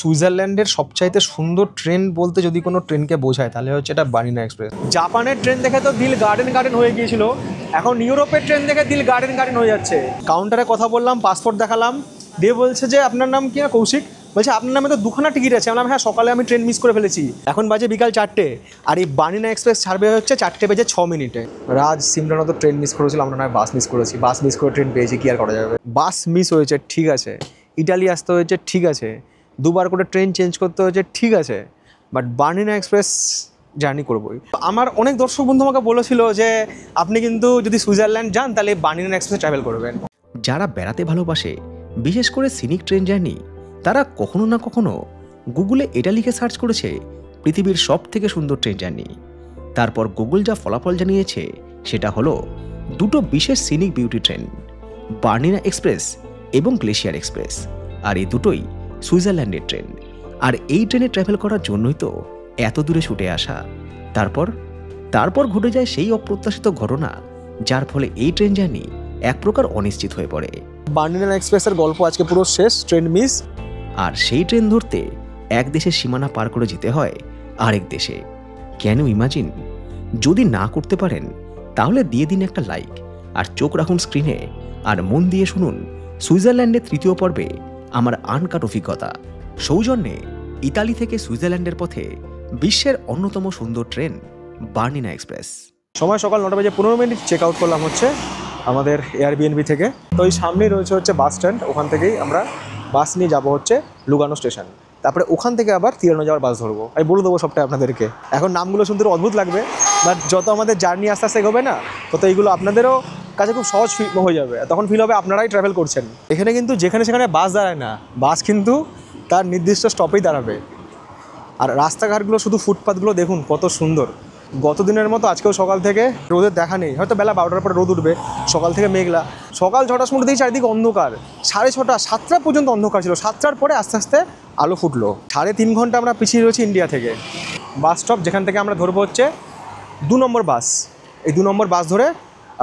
সুইজারল্যান্ডের সবচাইতে সুন্দর ট্রেন বলতে যদি কোনো ট্রেনকে বোঝায় তাহলে হচ্ছে এটা বার্নিনা এক্সপ্রেস। জাপানের ট্রেন দেখে তো দিল গার্ডেন গার্ডেন হয়ে গিয়েছিল, এখন ইউরোপের ট্রেন দেখে দিল গার্ডেন গার্ডেন হয়ে যাচ্ছে। কাউন্টারে কথা বললাম, পাসপোর্ট দেখালাম, দিয়ে বলছে যে আপনার নাম কি? কৌশিক। বলছে আপনার নামে তো দুখানা টিকিট আছে। আমরা হ্যাঁ, সকালে আমি ট্রেন মিস করে ফেলেছি, এখন বাজে বিকাল 4টে, আর এই বার্নিনা এক্সপ্রেস ছাড়বে হচ্ছে 4:06। রাজ সিমরানও তো ট্রেন মিস করেছিল, আমরা নয় বাস মিস করেছি। বাস মিস করে ট্রেন পেয়েছি, কি আর করা যাবে। বাস মিস হয়েছে ঠিক আছে, ইটালি আসতে হয়েছে ঠিক আছে, দুবার করে ট্রেন চেঞ্জ করতে হয়েছে ঠিক আছে, বাট বার্নিনা এক্সপ্রেস জার্নি করবোই। আমার অনেক দর্শক বন্ধু আমাকে বলেছিল যে আপনি কিন্তু যদি সুইজারল্যান্ড যান তাহলে বার্নিনা এক্সপ্রেসে ট্রাভেল করবেন। যারা বেড়াতে ভালোবাসে, বিশেষ করে সিনিক ট্রেন জার্নি, তারা কখনো না কখনো গুগলে এটা লিখে সার্চ করেছে পৃথিবীর সব থেকে সুন্দর ট্রেন জার্নি। তারপর গুগল যা ফলাফল জানিয়েছে সেটা হলো দুটো বিশেষ scenic beauty train, Bernina express এবং গ্লেশিয়ার এক্সপ্রেস। আর এই দুটোই সুইজারল্যান্ডের ট্রেন। আর এই ট্রেনে ট্রাভেল করার জন্যই তো এত দূরে ছুটে আসা। তারপর ঘটে যায় সেই অপ্রত্যাশিত ঘটনা, যার ফলে এই ট্রেন জার্নি এক প্রকার অনিশ্চিত হয়ে পড়ে। বার্নিনা এক্সপ্রেসের গল্প আজকে পুরো শেষ, ট্রেন মিস। আর সেই ট্রেন ধরতে এক দেশের সীমানা পার করে যেতে হয় আরেক দেশে। Can you imagine? যদি না করতে পারেন তাহলে দিয়ে দিন একটা লাইক, আর চোখ রাখুন স্ক্রিনে, আর মন দিয়ে শুনুন সুইজারল্যান্ডের তৃতীয় পর্বে আমার আনকাট অভিজ্ঞতা। সৌজন্যে ইতালি থেকে সুইজারল্যান্ডের পথে বিশ্বের অন্যতম সুন্দর ট্রেন বার্নিনা এক্সপ্রেস। সময় সকাল 9:15। চেক আউট করলাম হচ্ছে আমাদের এয়ারবিএনবি থেকে। তো এই সামনেই রয়েছে হচ্ছে বাস স্ট্যান্ড, ওখান থেকেই আমরা বাস নিয়ে যাব হচ্ছে লুগানো স্টেশন। তারপরে ওখান থেকে আবার তিরানো যাওয়ার বাস ধরবো। আমি বলে দেবো সবটাই আপনাদেরকে। এখন নামগুলো শুনতে অদ্ভুত লাগবে, বাট যত আমাদের জার্নি আস্তে আস্তে এগোবে না, তত এইগুলো আপনাদেরও কাছে খুব সহজ হয়ে যাবে। তখন ফিল হবে আপনারাই ট্রাভেল করছেন। এখানে কিন্তু যেখানে সেখানে বাস দাঁড়ায় না, বাস কিন্তু তার নির্দিষ্ট স্টপেই দাঁড়াবে। আর রাস্তাঘাটগুলো, শুধু ফুটপাথগুলো দেখুন কত সুন্দর। গত দিনের মতো আজকেও সকাল থেকে রোদের দেখা নেই। হয়তো বেলা 12টার পরে রোদ উঠবে, সকাল থেকে মেঘলা। সকাল 6টার সময় দিয়ে চারিদিকে অন্ধকার, 6:30, 7টা পর্যন্ত অন্ধকার ছিল। 7টার পরে আস্তে আস্তে আলো ফুটলো। 3.5 ঘন্টা আমরা পিছিয়ে রয়েছি ইন্ডিয়া থেকে। বাস স্টপ যেখান থেকে আমরা ধরবো হচ্ছে 2 নম্বর বাস। এই 2 নম্বর বাস ধরে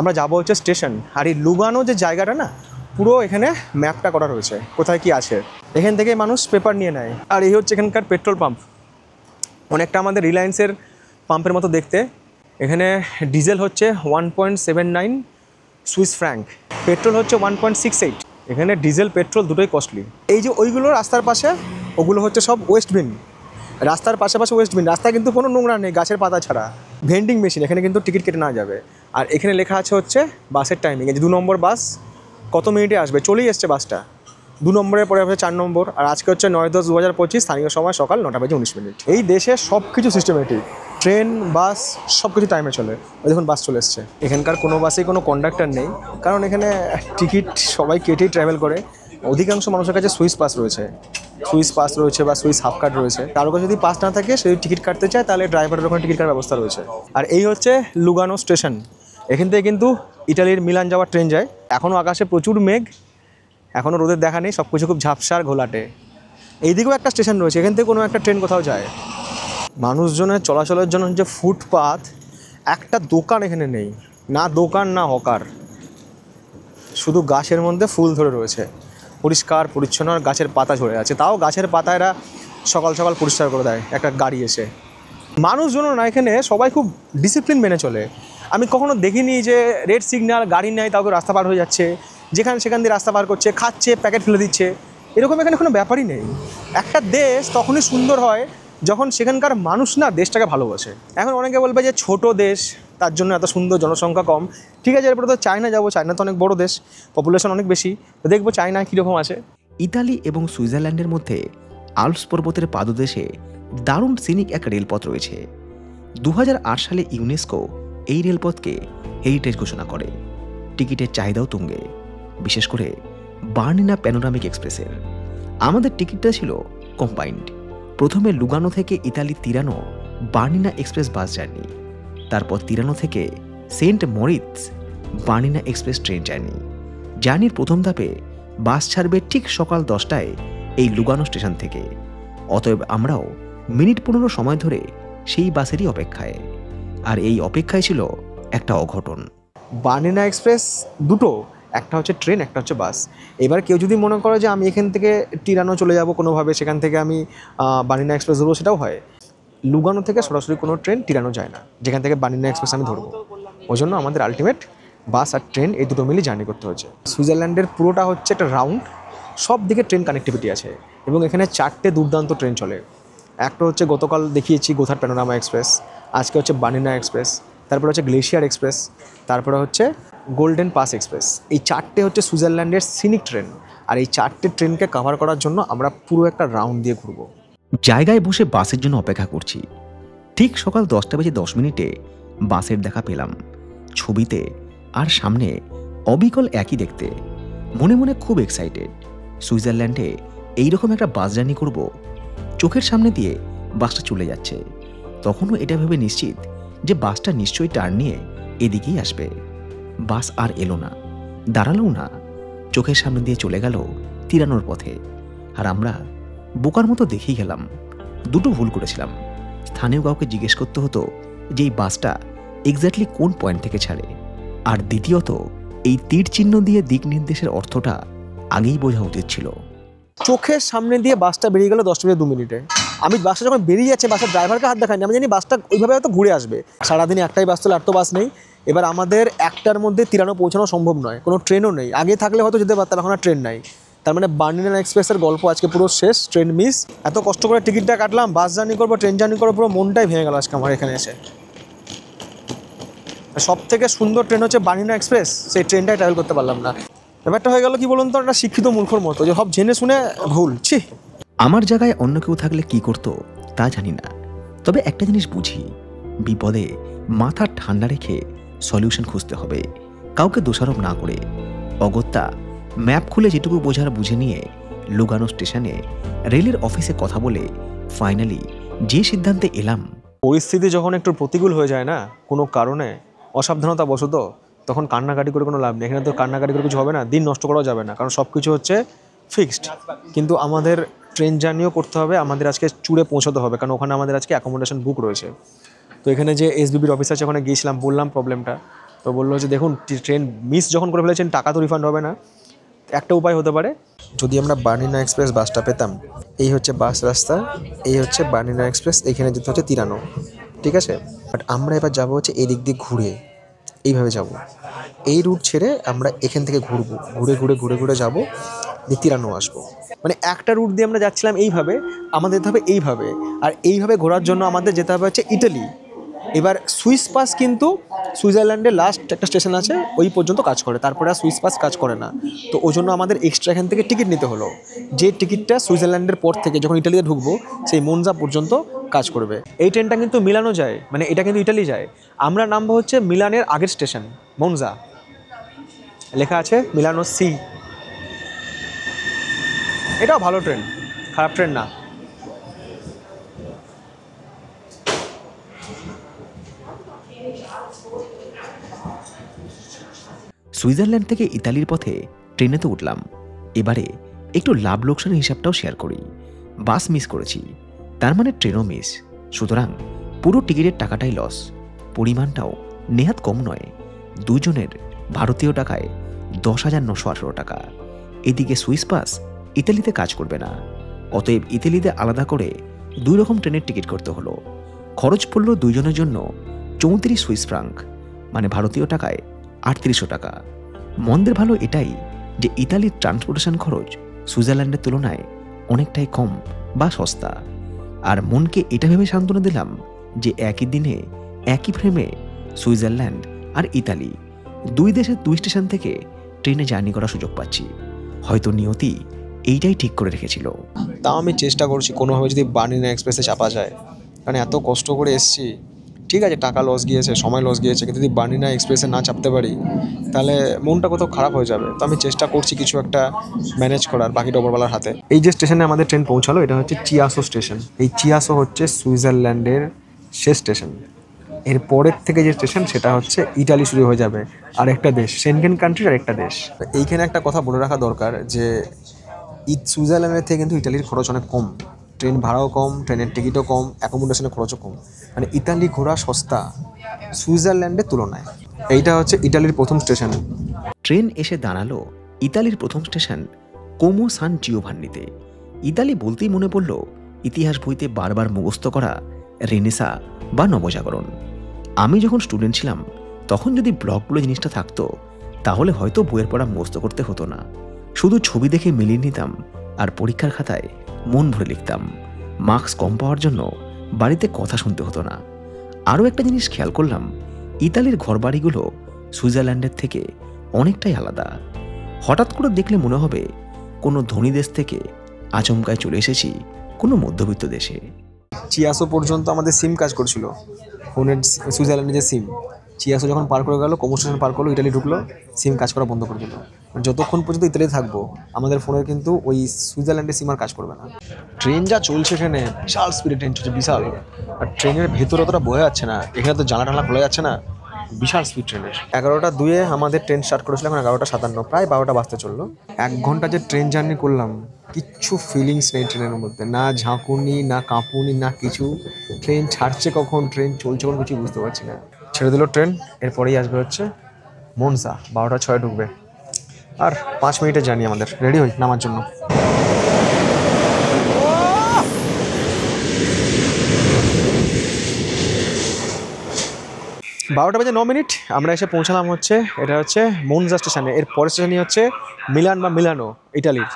আমরা যাবো হচ্ছে স্টেশন। আর এই লুগানো যে জায়গাটা না, পুরো এখানে ম্যাপটা করা রয়েছে কোথায় কি আছে। এখান থেকে মানুষ পেপার নিয়ে নেয়। আর এই হচ্ছে এখানকার পেট্রোল পাম্প, অনেকটা আমাদের রিলায়েন্সের পাম্পের মতো দেখতে। এখানে ডিজেল হচ্ছে 1.79 সুইস ফ্র্যাঙ্ক, পেট্রোল হচ্ছে 1.68। এখানে ডিজেল পেট্রোল দুটোই কস্টলি। এই যে ওইগুলো রাস্তার পাশে, ওগুলো হচ্ছে সব ওয়েস্ট বিন। রাস্তার পাশাপাশি ওয়েস্ট বিন, রাস্তায় কিন্তু কোনো নোংরা নেই গাছের পাতা ছাড়া। ভেন্ডিং মেশিন, এখানে কিন্তু টিকিট কেটে নেওয়া যাবে। আর এখানে লেখা আছে হচ্ছে বাসের টাইমিং, এই যে 2 নম্বর বাস কত মিনিটে আসবে। চলেই এসছে বাসটা। 2 নম্বরের পরে হবে 4 নম্বর। আর আজকে হচ্ছে 9/10/2025, স্থানীয় সময় সকাল 9:19। এই দেশে সব কিছু সিস্টেমেটিক, ট্রেন বাস সব কিছু টাইমে চলে। ওই দেখুন বাস চলে এসছে। এখানকার কোনো বাসেই কোনো কন্ডাক্টর নেই, কারণ এখানে টিকিট সবাই কেটেই ট্রাভেল করে। অধিকাংশ মানুষের কাছে সুইস পাস রয়েছে বা সুইস হাফ কার্ড রয়েছে। কারো কাছে যদি পাস না থাকে, সে টিকিট কাটতে চায়, তাহলে ড্রাইভারের ওখানে টিকিট কাটার ব্যবস্থা রয়েছে। আর এই হচ্ছে লুগানো স্টেশন। এখান থেকে কিন্তু ইটালির মিলান যাওয়ার ট্রেন যায়। এখনও আকাশে প্রচুর মেঘ, এখনও রোদের দেখা নেই, সব কিছু খুব ঝাপসার ঘোলাটে। এইদিকেও একটা স্টেশন রয়েছে, এখান থেকে কোনো একটা ট্রেন কোথাও যায়। মানুষজনের চলাচলের জন্য যে ফুটপাথ, একটা দোকান এখানে নেই, না দোকান না হকার, শুধু গাছের মধ্যে ফুল ধরে রয়েছে, পরিষ্কার পরিচ্ছন্ন। আর গাছের পাতা ঝরে আছে, তাও গাছের পাতা এরা সকাল সকাল পরিষ্কার করে দেয় একটা গাড়ি এসে। মানুষজনও না, এখানে সবাই খুব ডিসিপ্লিন মেনে চলে। আমি কখনো দেখিনি যে রেড সিগন্যাল, গাড়ি নেয় তাও রাস্তা পার হয়ে যাচ্ছে, যেখানে সেখান দিয়ে রাস্তা পার করছে, খাচ্ছে, প্যাকেট ফেলে দিচ্ছে, এরকম এখানে কোনো ব্যাপারই নেই। একটা দেশ তখনই সুন্দর হয় যখন সেখানকার মানুষ না দেশটাকে ভালোবাসে। এখন অনেকে বলবে যে ছোট দেশ, তার জন্য এত সুন্দর, জনসংখ্যা কম। ঠিক আছে, এরপরে তো চায়না যাবো, চায়না তো অনেক বড় দেশ, পপুলেশন অনেক বেশি, তো দেখবো চায়না কীরকম আছে। ইতালি এবং সুইজারল্যান্ডের মধ্যে আল্পস পর্বতের পাদদেশে দারুণ সিনিক এক রেলপথ রয়েছে। 2008 সালে ইউনেস্কো এই রেলপথকে হেরিটেজ ঘোষণা করে। টিকিটের চাহিদাও তুঙ্গে, বিশেষ করে বার্নিনা প্যানোরামিক এক্সপ্রেসের। আমাদের টিকিটটা ছিল কম্বাইন্ড। প্রথমে লুগানো থেকে ইতালি Tirano Bernina express bus journey, তারপর তিরানো থেকে Saint Moritz Bernina express train জার্নির প্রথম ধাপে বাস ছাড়বে ঠিক সকাল 10টায় এই লুগানো স্টেশন থেকে। অতএব আমরাও মিনিট 15 সময় ধরে সেই বাসেরই অপেক্ষায়। আর এই অপেক্ষায় ছিল একটা অঘটন। বার্নিনা এক্সপ্রেস দুটো একটা হচ্ছে ট্রেন, একটা হচ্ছে বাস। এবার কেউ যদি মনে করে যে আমি এখান থেকে টিরানো চলে যাব কোনোভাবে, সেখান থেকে আমি বানিনা এক্সপ্রেস ধরবো, সেটাও হয়। লুগানো থেকে সরাসরি কোনো ট্রেন টিরানো যায় না, যেখান থেকে বানিনা এক্সপ্রেস আমি ধরবো। ওই জন্য আমাদের আলটিমেট বাস আর ট্রেন এই দুটো মিলে জার্নি করতে হচ্ছে। সুইজারল্যান্ডের পুরোটা হচ্ছে একটা রাউন্ড, সব দিকে ট্রেন কানেক্টিভিটি আছে এবং এখানে 4টে দুর্দান্ত ট্রেন চলে। একটা হচ্ছে গতকাল দেখিয়েছি গোথার প্যানোরামা এক্সপ্রেস, আজকে হচ্ছে বানিনা এক্সপ্রেস, তারপরে হচ্ছে গ্লেশিয়ার এক্সপ্রেস, তারপরে হচ্ছে গোল্ডেন পাস এক্সপ্রেস। এই 4টে হচ্ছে সুইজারল্যান্ডের সিনিক ট্রেন, আর এই 4টে ট্রেনকে কভার করার জন্য আমরা পুরো একটা রাউন্ড দিয়ে ঘুরবো। জায়গায় বসে বাসের জন্য অপেক্ষা করছি। ঠিক সকাল 10:10 বাসের দেখা পেলাম। ছবিতে আর সামনে অবিকল একই দেখতে। মনে মনে খুব এক্সাইটেড। সুইজারল্যান্ডে এইরকম একটা বাস জার্নি করব। চোখের সামনে দিয়ে বাসটা চলে যাচ্ছে। তখনও এটা ভেবে নিশ্চিত যে বাসটা নিশ্চয়ই টার্ন নিয়ে এদিকেই আসবে। বাস আর এলো না, দাঁড়ালোও না, চোখের সামনে দিয়ে চলে গেল তিরানোর পথে। আর আমরা বোকার মতো দেখেই গেলাম। দুটো ভুল করেছিলাম। স্থানীয় কাউকে জিজ্ঞেস করতে হতো যে এই বাসটা এক্স্যাক্টলি কোন পয়েন্ট থেকে ছাড়ে, আর দ্বিতীয়ত এই তীর চিহ্ন দিয়ে দিক নির্দেশের অর্থটা আগেই বোঝা উচিত ছিল। চোখের সামনে দিয়ে বাসটা বেরিয়ে গেল 10:02। আমি বাসটা যখন বেরিয়ে যাচ্ছে, বাসের ড্রাইভারকে হাত দেখাইনি, আমি জানি বাসটা ওইভাবে হয়তো ঘুরে আসবে। সারাদিনে একটাই বাস চলে, আর তো বাস নেই। এবার আমাদের একটার মধ্যে তিরানো পৌঁছানো সম্ভব নয়, কোনো ট্রেনও নেই। আগে থাকলে হয়তো যেতে পারতাম, এখন আর ট্রেন নাই। তার মানে বানিনা এক্সপ্রেসের গল্প আজকে পুরো শেষ, ট্রেন মিস। এত কষ্ট করে টিকিটটা কাটলাম, বাস জার্নি করবো, ট্রেন জার্নি করবো, পুরো মনটাই ভেঙে গেল আজকে আমার এখানে এসে। সব থেকে সুন্দর ট্রেন হচ্ছে বানিনা এক্সপ্রেস, সেই ট্রেনটাই ট্রাভেল করতে পারলাম না। ব্যাপারটা হয়ে গেল কি বলুন তো, একটা শিক্ষিত মূর্খর মতো, যে সব জেনে শুনে ভুল। ছি! আমার জায়গায় অন্য কেউ থাকলে কি করতো তা জানি না, তবে একটা জিনিস বুঝি, বিপদে মাথা ঠান্ডা রেখে সলিউশন খুঁজতে হবে, কাউকে দোষারোপ না করে। অগত্যা ম্যাপ খুলে যেটুকু বোঝার বুঝে নিয়ে লুগানো স্টেশনে রেলের অফিসে কথা বলে ফাইনালি যে সিদ্ধান্তে এলাম। পরিস্থিতি যখন একটু প্রতিকূল হয়ে যায় না কোনো কারণে, অসাবধানতা বশত, তখন কান্নাকাটি করে কোনো লাভ নেই। এখানে তো কান্নাকাটি করে কিছু হবে না, দিন নষ্ট করাও যাবে না, কারণ সব কিছু হচ্ছে ফিক্সড। কিন্তু আমাদের ট্রেন জার্নিও করতে হবে, আমাদের আজকে চুড়ে পৌঁছাতে হবে, কারণ ওখানে আমাদের আজকে অ্যাকোমোডেশন বুক রয়েছে। তো এখানে যে এসবিবির অফিস আছে, ওখানে গিয়েছিলাম, বললাম প্রবলেমটা। তো বললো যে দেখুন, ট্রেন মিস যখন করে ফেলেছেন, টাকা তো রিফান্ড হবে না। একটা উপায় হতে পারে, যদি আমরা বানিনা এক্সপ্রেস বাসটা পেতাম, এই হচ্ছে বাস রাস্তা, এই হচ্ছে বানিনা এক্সপ্রেস, এইখানে যেতে হচ্ছে তিরানো, ঠিক আছে? বাট আমরা এবার যাবো হচ্ছে এই দিক দিয়ে ঘুরে, এইভাবে যাব। এই রুট ছেড়ে আমরা এখান থেকে ঘুরবো, ঘুরে ঘুরে ঘুরে ঘুরে যাবো, দিয়ে তিরানো আসবো। মানে একটা রুট দিয়ে আমরা যাচ্ছিলাম এইভাবে, আমাদের যেতে হবে এইভাবে, আর এইভাবে ঘোরার জন্য আমাদের যেতে হবে হচ্ছে ইটালি। এবার সুইস পাস কিন্তু সুইজারল্যান্ডের লাস্ট একটা স্টেশন আছে, ওই পর্যন্ত কাজ করে, তারপরে আর সুইস পাস কাজ করে না। তো ওই জন্য আমাদের এক্সট্রা এখান থেকে টিকিট নিতে হলো, যে টিকিটটা সুইজারল্যান্ডের পর থেকে যখন ইটালিতে ঢুকবো সেই মনজা পর্যন্ত কাজ করবে। এই ট্রেনটা কিন্তু মিলানো যায়, মানে এটা কিন্তু ইটালি যায়। আমরা নামবো হচ্ছে মিলানের আগের স্টেশন মনজা, লেখা আছে মিলানো সি। এটাও ভালো ট্রেন, খারাপ ট্রেন না। সুইজারল্যান্ড থেকে ইতালির পথে ট্রেনে তো উঠলাম। এবারে একটু লাভ লোকসানের হিসাবটাও শেয়ার করি। বাস মিস করেছি, তার মানে ট্রেনও মিস, সুতরাং পুরো টিকিটের টাকাটাই লস। পরিমাণটাও নেহাত কম নয়, দুজনের ভারতীয় টাকায় 10,918 টাকা। এদিকে সুইস পাস ইতালিতে কাজ করবে না, অতএব ইতালিতে আলাদা করে 2 রকম ট্রেনের টিকিট করতে হলো। খরচ পড়ল দুইজনের জন্য 34 সুইস ফ্রাঙ্ক, মানে ভারতীয় টাকায় 3800 টাকা। মন্দের ভালো এটাই যে ইতালির ট্রান্সপোর্টেশন খরচ সুইজারল্যান্ডের তুলনায় অনেকটাই কম বা সস্তা। আর মনকে এটা ভেবে সান্ত্বনা দিলাম যে একই দিনে একই ফ্রেমে সুইজারল্যান্ড আর ইতালি, দুই দেশের 2 স্টেশন থেকে ট্রেনে জার্নি করার সুযোগ পাচ্ছি। হয়তো নিয়তি এইটাই ঠিক করে রেখেছিল। তাও আমি চেষ্টা করছি কোনোভাবে যদি বানিনা এক্সপ্রেসে চাপা যায়, কারণ এত কষ্ট করে এসেছি। ঠিক আছে, টাকা লস গিয়েছে, সময় লস গিয়েছে, কিন্তু যদি বানিনা এক্সপ্রেসে না চাপতে পারি তাহলে মনটা কোথাও খারাপ হয়ে যাবে। তো আমি চেষ্টা করছি কিছু একটা ম্যানেজ করার, বাকিটা ওপরওয়ালার হাতে। এই যে স্টেশনে আমাদের ট্রেন পৌঁছালো, এটা হচ্ছে চিয়াসো স্টেশন। এই চিয়াসো হচ্ছে সুইজারল্যান্ডের শেষ স্টেশন। এর পরের থেকে যে স্টেশন সেটা হচ্ছে ইটালি শুরু হয়ে যাবে, আরেকটা দেশ, সেনগেন কান্ট্রির আরেকটা দেশ। এইখানে একটা কথা বলে রাখা দরকার যে সুইজারল্যান্ডের থেকে কিন্তু ইটালির খরচ অনেক কম, ট্রেন ভাড়াও কম, ট্রেনের টিকিটও কম, অ্যাকোমোডেশনের খরচও কম। মানে ইতালি ঘোরা সস্তা সুইজারল্যান্ডের তুলনায়। এইটা হচ্ছে ইটালির প্রথম স্টেশন। ট্রেন এসে দাঁড়ালো ইতালির প্রথম স্টেশন কোমো সান জিওভান্নিতে। ইতালি বলতেই মনে পড়ল ইতিহাস বইতে বারবার মুখস্থ করা রেনেসা বা নবজাগরণ। আমি যখন স্টুডেন্ট ছিলাম তখন যদি ব্লকগুলো জিনিসটা থাকতো তাহলে হয়তো বইয়ের পড়া মুখস্থ করতে হতো না, শুধু ছবি দেখে মিলিয়ে নিতাম আর পরীক্ষার খাতায় মন ভরে লিখতাম। মার্কস কম পাওয়ার জন্য বাড়িতে কথা শুনতে হতো না। আরও একটা জিনিস খেয়াল করলাম, ইতালির ঘরবাড়িগুলো সুইজারল্যান্ডের থেকে অনেকটাই আলাদা। হঠাৎ করে দেখলে মনে হবে কোনো ধনী দেশ থেকে আচমকায় চলে এসেছি কোনো মধ্যবিত্ত দেশে। চিয়াসো পর্যন্ত আমাদের সিম কাজ করছিল, ফোনের সুইজারল্যান্ডে যে সিম। চিয়াসো যখন পার করে গেল, কোমো স্টেশন পার করলো, ইটালি ঢুকলো, সিম কাজ করা বন্ধ করে দিল। যতক্ষণ পর্যন্ত ইতালি থাকবো আমাদের ফোনের কিন্তু ওই সুইজারল্যান্ডে সিম আর কাজ করবে না। ট্রেন যা চলছে এখানে, বিশাল স্পিডে ট্রেন চলছে, বিশাল। আর ট্রেনের ভেতরে অতটা বোঝা যাচ্ছে না, এখানে তো জানলা টানা খোলা যাচ্ছে না, বিশাল স্পিড ট্রেনের। 11টা 2 আমাদের ট্রেন স্টার্ট করেছিল, এখন 11টা 57, প্রায় 12টা বাজতে চললো। 1 ঘন্টা যে ট্রেন জার্নি করলাম, কিচ্ছু ফিলিংস নেই ট্রেনের মধ্যে, না ঝাঁকুনি না কাঁপুনি না কিছু। ট্রেন ছাড়ছে কখন, ট্রেন চলছে কখন, কিছু বুঝতে পারছি না। ছেড়ে দিল ট্রেন, এরপরেই আসবে হচ্ছে মনসা, 12টা 6 ঢুকবে। আর 5 মিনিটের জার্নি আমাদের, রেডি হই নামার জন্য। 12টা 9 আমরা এসে পৌঁছালাম হচ্ছে, এটা হচ্ছে মনজা স্টেশনে। এর পরের স্টেশনই হচ্ছে মিলান বা মিলানো, ইটালির।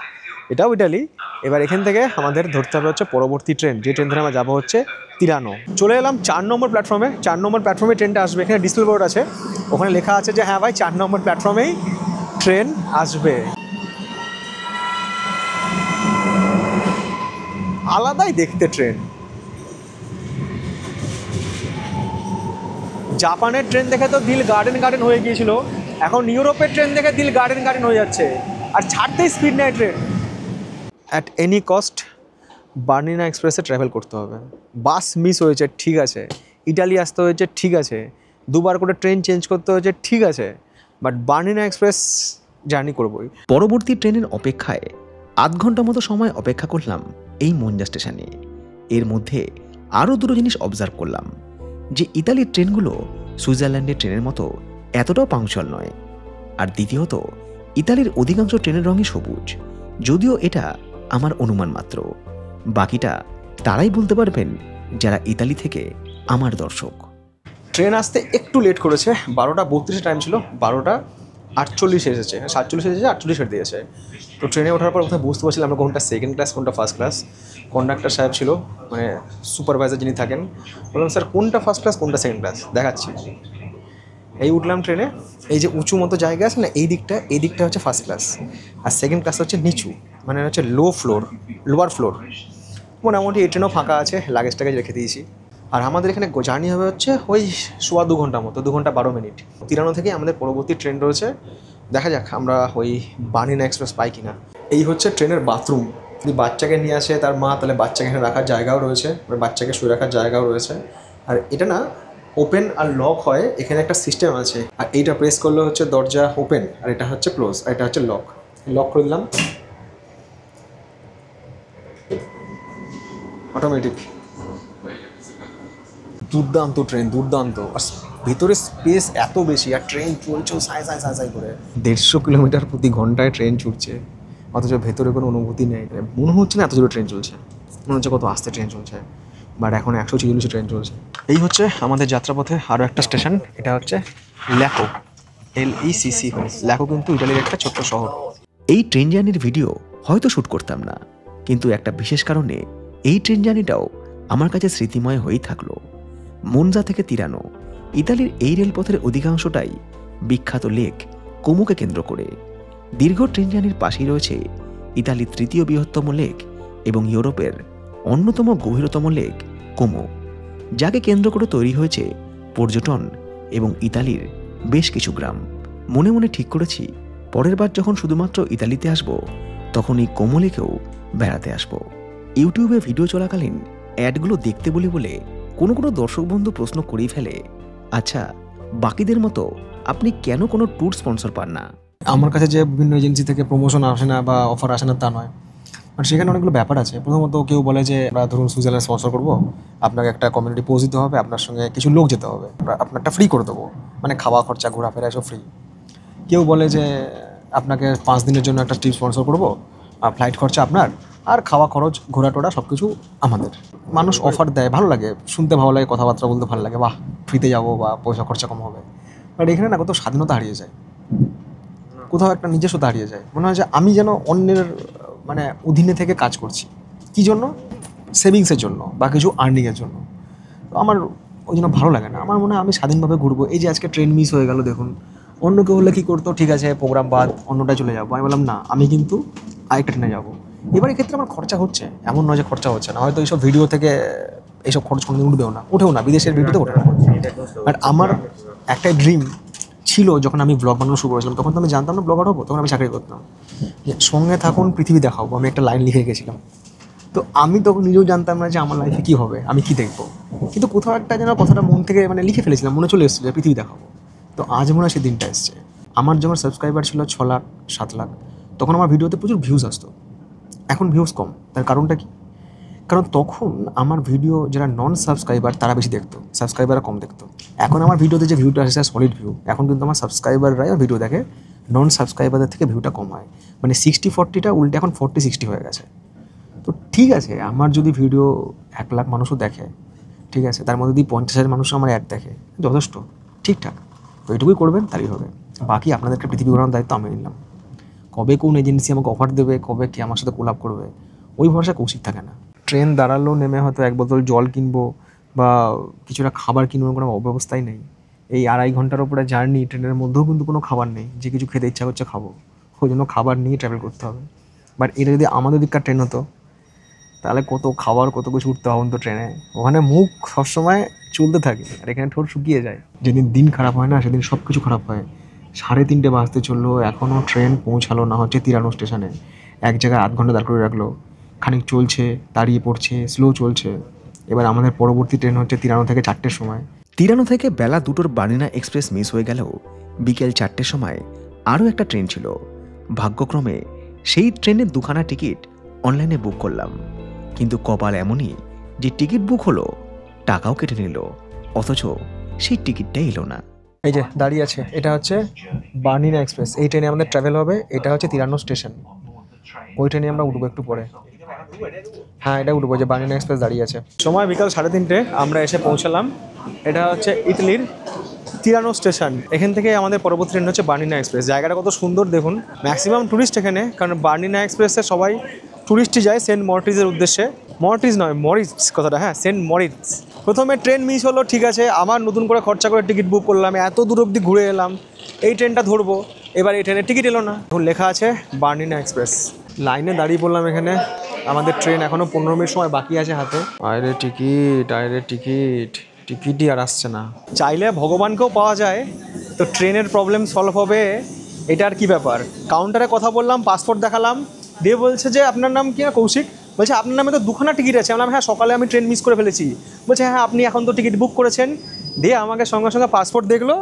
এটাও ইটালি। এবার এখান থেকে আমাদের ধরতে হবে হচ্ছে পরবর্তী ট্রেন, যে ট্রেন ধরে আমরা যাবো হচ্ছে তিরানো। চলে এলাম 4 নম্বর প্ল্যাটফর্মে। 4 নম্বর প্ল্যাটফর্মে ট্রেনটা আসবে। এখানে ডিসপ্লে বোর্ড আছে, ওখানে লেখা আছে যে হ্যাঁ ভাই 4 নম্বর প্ল্যাটফর্মেই ট্রেন আসবে। আলাদাই দেখতে ট্রেন। জাপানের ট্রেন দেখে তো দিল গার্ডেন গার্ডেন হয়ে গিয়েছিল, এখন ইউরোপের ট্রেন দেখে দিল গার্ডেন গার্ডেন হয়ে যাচ্ছে। আর ছাড়তেই স্পিড নেয় train. At any cost Bernina এক্সপ্রেসে ট্রাভেল করতে হবে। বাস মিস হয়েছে ঠিক আছে, ইটালি আসতে হয়েছে ঠিক আছে, 2বার করে ট্রেন চেঞ্জ করতে হয়েছে ঠিক আছে, বাট বার্নিনা এক্সপ্রেস জার্নি করবোই। পরবর্তী ট্রেনের অপেক্ষায় 8 ঘন্টা মতো সময় অপেক্ষা করলাম এই মনজা স্টেশনে। এর মধ্যে আরও দুটো জিনিস অবজার্ভ করলাম, যে ইতালির ট্রেনগুলো সুইজারল্যান্ডের ট্রেনের মতো এতটাও পাংচুয়াল নয়। আর দ্বিতীয়ত, ইতালির অধিকাংশ ট্রেনের রঙই সবুজ, যদিও এটা আমার অনুমান মাত্র। বাকিটা তারাই বলতে পারবেন যারা ইতালি থেকে আমার দর্শক। ট্রেন আসতে একটু লেট করেছে, 12টা 32 টাইম ছিল, 12টা 48 এসেছে, 47 এসেছে, 48 ছেড়ে দিয়েছে। তো ট্রেনে ওঠার পর কোথায় বুঝতে পারছিলাম না কোনটা সেকেন্ড ক্লাস কোনটা ফার্স্ট ক্লাস। কন্ডাক্টর সাহেব ছিল, মানে সুপারভাইজার যিনি থাকেন, বললাম স্যার কোনটা ফার্স্ট ক্লাস কোনটা সেকেন্ড ক্লাস দেখাচ্ছি। এই উঠলাম ট্রেনে, এই যে উঁচু মতো জায়গা আছে না, এই দিকটা হচ্ছে ফার্স্ট ক্লাস, আর সেকেন্ড ক্লাস হচ্ছে নিচু, মানে হচ্ছে লোয়ার ফ্লোর। মোটামুটি এই ট্রেনও ফাঁকা আছে, লাগেজ টাগেজ রেখে দিয়েছি। আর আমাদের এখানে জার্নি হবে হচ্ছে ওই 2.25 ঘন্টা মতো, 2 ঘন্টা 12 মিনিট। তিরানো থেকে আমাদের পরবর্তী ট্রেন রয়েছে, দেখা যাক আমরা ওই বার্নিনা এক্সপ্রেস পাই কিনা। এই হচ্ছে ট্রেনের বাথরুম। যদি বাচ্চাকে নিয়ে আসে তার মা, তাহলে বাচ্চাকে এখানে রাখার জায়গাও রয়েছে, বাচ্চাকে শুয়ে রাখার জায়গাও রয়েছে। আর এটা না ওপেন আর লক হয়, এখানে একটা সিস্টেম আছে। আর এইটা প্রেস করলে হচ্ছে দরজা ওপেন, আর এটা হচ্ছে ক্লোজ, আর এটা হচ্ছে লক করে দিলাম, অটোমেটিক। দুর্দান্ত ট্রেন, দুর্দান্ত। আর ভিতরে স্পেস এত বেশি, আর ট্রেন চলছে সাই করে 150 কিলোমিটার প্রতি ঘন্টায় ট্রেন ছুটছে, অথচ ভেতরে কোনো অনুভূতি নেই। মনে হচ্ছে না এত জোরে ট্রেন চলছে, মনে হচ্ছে কত আস্তে ট্রেন চলছে, বাট এখন 140 ট্রেন চলছে। এই হচ্ছে আমাদের যাত্রাপথে আরও একটা স্টেশন, এটা হচ্ছে ল্যাকো, LECC। ল্যাকো কিন্তু ইটালির একটা ছোট্ট শহর। এই ট্রেন জার্নির ভিডিও হয়তো শ্যুট করতাম না, কিন্তু একটা বিশেষ কারণে এই ট্রেন জার্নিটাও আমার কাছে স্মৃতিময় হয়েই থাকলো। মনজা থেকে তিরানো, ইতালির এই রেলপথের অধিকাংশটাই বিখ্যাত লেক কোমোকে কেন্দ্র করে। দীর্ঘ ট্রেন জার্নির পাশেই রয়েছে ইতালির 3য় বৃহত্তম লেক এবং ইউরোপের অন্যতম গভীরতম লেক কোমো, যাকে কেন্দ্র করে তৈরি হয়েছে পর্যটন এবং ইতালির বেশ কিছু গ্রাম। মনে মনে ঠিক করেছি পরের বার যখন শুধুমাত্র ইতালিতে আসব, তখন এই কোমো লেকেও বেড়াতে আসব। ইউটিউবে ভিডিও চলাকালীন অ্যাডগুলো দেখতে বলে কোনো দর্শক বন্ধু প্রশ্ন করেই ফেলে, আচ্ছা বাকিদের মতো আপনি কেন কোনো ট্যুর স্পন্সর পান না? আমার কাছে যে বিভিন্ন এজেন্সি থেকে প্রমোশন আসে না বা অফার আসে না তা নয়, আর সেখানে অনেকগুলো ব্যাপার আছে। প্রথমত কেউ বলে যে আমরা ধরুন সুইজারল্যান্ড স্পন্সর করবো, আপনাকে একটা কমিউনিটি পোস্ট দিতে হবে, আপনার সঙ্গে কিছু লোক যেতে হবে, আমরা আপনারটা ফ্রি করে দেবো, মানে খাওয়া খরচা ঘোরাফেরা এসব ফ্রি। কেউ বলে যে আপনাকে 5 দিনের জন্য একটা ট্রিপ স্পন্সর করবো, আর ফ্লাইট খরচা আপনার, আর খাওয়া খরচ ঘোরা টোরা সব কিছু আমাদের। মানুষ অফার দেয়, ভালো লাগে, শুনতে ভালো লাগে, কথাবার্তা বলতে ভালো লাগে, বাহ ফ্রিতে যাবো বা পয়সা খরচা কম হবে। বাট এখানে না কত স্বাধীনতা হারিয়ে যায়, কোথাও একটা নিজস্বতা হারিয়ে যায়। মনে হয় যে আমি যেন অন্যের মানে অধীনে থেকে কাজ করছি। কী জন্য? সেভিংসের জন্য বা কিছু আর্নিংয়ের জন্য। তো আমার ওই জন্য ভালো লাগে না। আমার মনে হয় আমি স্বাধীনভাবে ঘুরবো। এই যে আজকে ট্রেন মিস হয়ে গেল দেখুন, অন্য কেউ হলে কী করতো, ঠিক আছে প্রোগ্রাম বাদ, অন্যটায় চলে যাবো। আমি বললাম না, আমি কিন্তু আরেকটা ট্রেনে যাবো। এবার এক্ষেত্রে আমার খরচা হচ্ছে, এমন নয় যে খরচা হচ্ছে না। হয়তো এইসব ভিডিও থেকে এইসব খরচ কোনোদিন উঠেও না, বিদেশের ভিডিওতে ওঠে না। বাট আমার একটাই ড্রিম ছিল, যখন আমি ব্লগ বানানো শুরু করেছিলাম তখন তো আমি জানতাম না ব্লগার হবো, তখন আমি চাকরি করতাম, যে সঙ্গে থাকুন পৃথিবী দেখাবো, আমি একটা লাইন লিখে গেছিলাম। তো আমি তখন নিজেও জানতাম না যে আমার লাইফে কী হবে, আমি কী দেখবো, কিন্তু কোথাও একটা যেন কথাটা মন থেকে মানে লিখে ফেলেছিলাম, মনে চলে এসেছিলো যে পৃথিবী দেখাবো। তো আজ মনে হয় সেই দিনটা এসছে। আমার যখন সাবস্ক্রাইবার ছিল 6 লাখ 7 লাখ, তখন আমার ভিডিওতে প্রচুর ভিউজ আসতো। এখন ভিউজ কম, তার কারণটা কি? কারণ তখন আমার ভিডিও যারা নন সাবস্ক্রাইবার তারা বেশি দেখতো, সাবস্ক্রাইবাররা কম দেখতো। এখন আমার ভিডিওতে যে ভিউটা আসে সলিড ভিউ, এখন কিন্তু আমার সাবস্ক্রাইবাররাই ভিডিও দেখে, নন সাবস্ক্রাইবারদের থেকে ভিউটা কম হয়। মানে 60-40টা উল্টে এখন 40-60 হয়ে গেছে। তো ঠিক আছে, আমার যদি ভিডিও 1 লাখ মানুষও দেখে, ঠিক আছে, তার মধ্যে যদি 50,000 মানুষও আমার অ্যাড দেখে, যথেষ্ট, ঠিকঠাক। তো এটুকুই করবেন, তাই হবে। বাকি আপনাদেরকে পৃথিবী ঘোরানোর দায়িত্ব আমি নিলাম। কবে কোন এজেন্সি আমাকে অফার দেবে, কবে কে আমার সাথে কোলাপ করবে, ওই ভরসা কৌশিক থাকে না। ট্রেন দাঁড়ালো, নেমে হয়তো 1 বোতল জল কিনবো বা কিছুটা খাবার কিনবো, কোনো অব্যবস্থাই নেই। এই 2.5 ঘন্টার উপরে জার্নি, ট্রেনের মধ্যেও কিন্তু কোনো খাবার নেই যে কিছু খেতে ইচ্ছা করছে খাবো, ওই জন্য খাবার নিয়ে ট্রাভেল করতে হবে। বাট এটা যদি আমাদের দিককার ট্রেন হতো, তাহলে কত খাবার, কত কিছু উঠতে হবে তো ট্রেনে। ওখানে মুখ সবসময় চলতে থাকে, আর এখানে ঠোঁট শুকিয়ে যায়। যেদিন দিন খারাপ হয় না, সেদিন সব কিছু খারাপ হয়। 3:30 বাজতে চললো, এখনও ট্রেন পৌঁছালো না হচ্ছে তিরানো স্টেশনে। এক জায়গায় 8 ঘন্টা দাঁড় করে রাখলো, খানিক চলছে, দাঁড়িয়ে পড়ছে, স্লো চলছে। এবার আমাদের পরবর্তী ট্রেন হচ্ছে তিরানো থেকে 4টের সময়। তিরানো থেকে বেলা 2টোর বার্নিনা এক্সপ্রেস মিস হয়ে গেলেও বিকেল 4টের সময় আরও একটা ট্রেন ছিল। ভাগ্যক্রমে সেই ট্রেনের 2খানা টিকিট অনলাইনে বুক করলাম, কিন্তু কপাল এমনই যে টিকিট বুক হলো, টাকাও কেটে নিল, অথচ সেই টিকিটটাই এলো না। এই যে দাঁড়িয়ে আছে, এটা হচ্ছে বার্নিনা এক্সপ্রেস। এই ট্রেনে আমাদের ট্রাভেল হবে। এটা হচ্ছে তিরানো স্টেশন, ওই ট্রেনে আমরা উঠবো একটু পরে। হ্যাঁ, এটা উঠবো, যে বার্নিনা এক্সপ্রেস দাঁড়িয়ে আছে। সময় বিকাল 3:30, আমরা এসে পৌঁছালাম। এটা হচ্ছে ইতালির তিরানো স্টেশন। এখান থেকে আমাদের পরবর্তী ট্রেন হচ্ছে বার্নিনা এক্সপ্রেস। জায়গাটা কত সুন্দর দেখুন, ম্যাক্সিমাম টুরিস্ট এখানে, কারণ বার্নিনা এক্সপ্রেসে সবাই টুরিস্টই যায় সেন্ট মরিটসের উদ্দেশ্যে। মরিটস নয়, মরিটস কথাটা, হ্যাঁ সেন্ট মরিটস। প্রথমে ট্রেন মিস হলো, ঠিক আছে, আমার নতুন করে খরচা করে টিকিট বুক করলাম, এত দূর অবধি ঘুরে এলাম, এই ট্রেনটা ধরবো, এবার এই ট্রেনের টিকিট এলো না। এখন লেখা আছে বার্নিনা এক্সপ্রেস। লাইনে দাঁড়িয়ে পড়লাম এখানে, আমাদের ট্রেন এখনও 15 মিনিট সময় বাকি আছে হাতে। আরে টিকিট, আরে টিকিট, টিকিটই আর আসছে না। চাইলে ভগবানকেও পাওয়া যায়, তো ট্রেনের প্রবলেম সলভ হবে এটা আর কি ব্যাপার। কাউন্টারে কথা বললাম, পাসপোর্ট দেখালাম, দিয়ে বলছে যে আপনার নাম কি? কৌশিক। বলছে আপনার নামে তো 2খানা টিকিট আছে। বললাম হ্যাঁ, সকালে আমি ট্রেন মিস করে ফেলেছি। বলছে হ্যাঁ, আপনি এখন তো টিকিট বুক করেছেন। দিয়ে আমাকে সঙ্গে সঙ্গে পাসপোর্ট দেখলো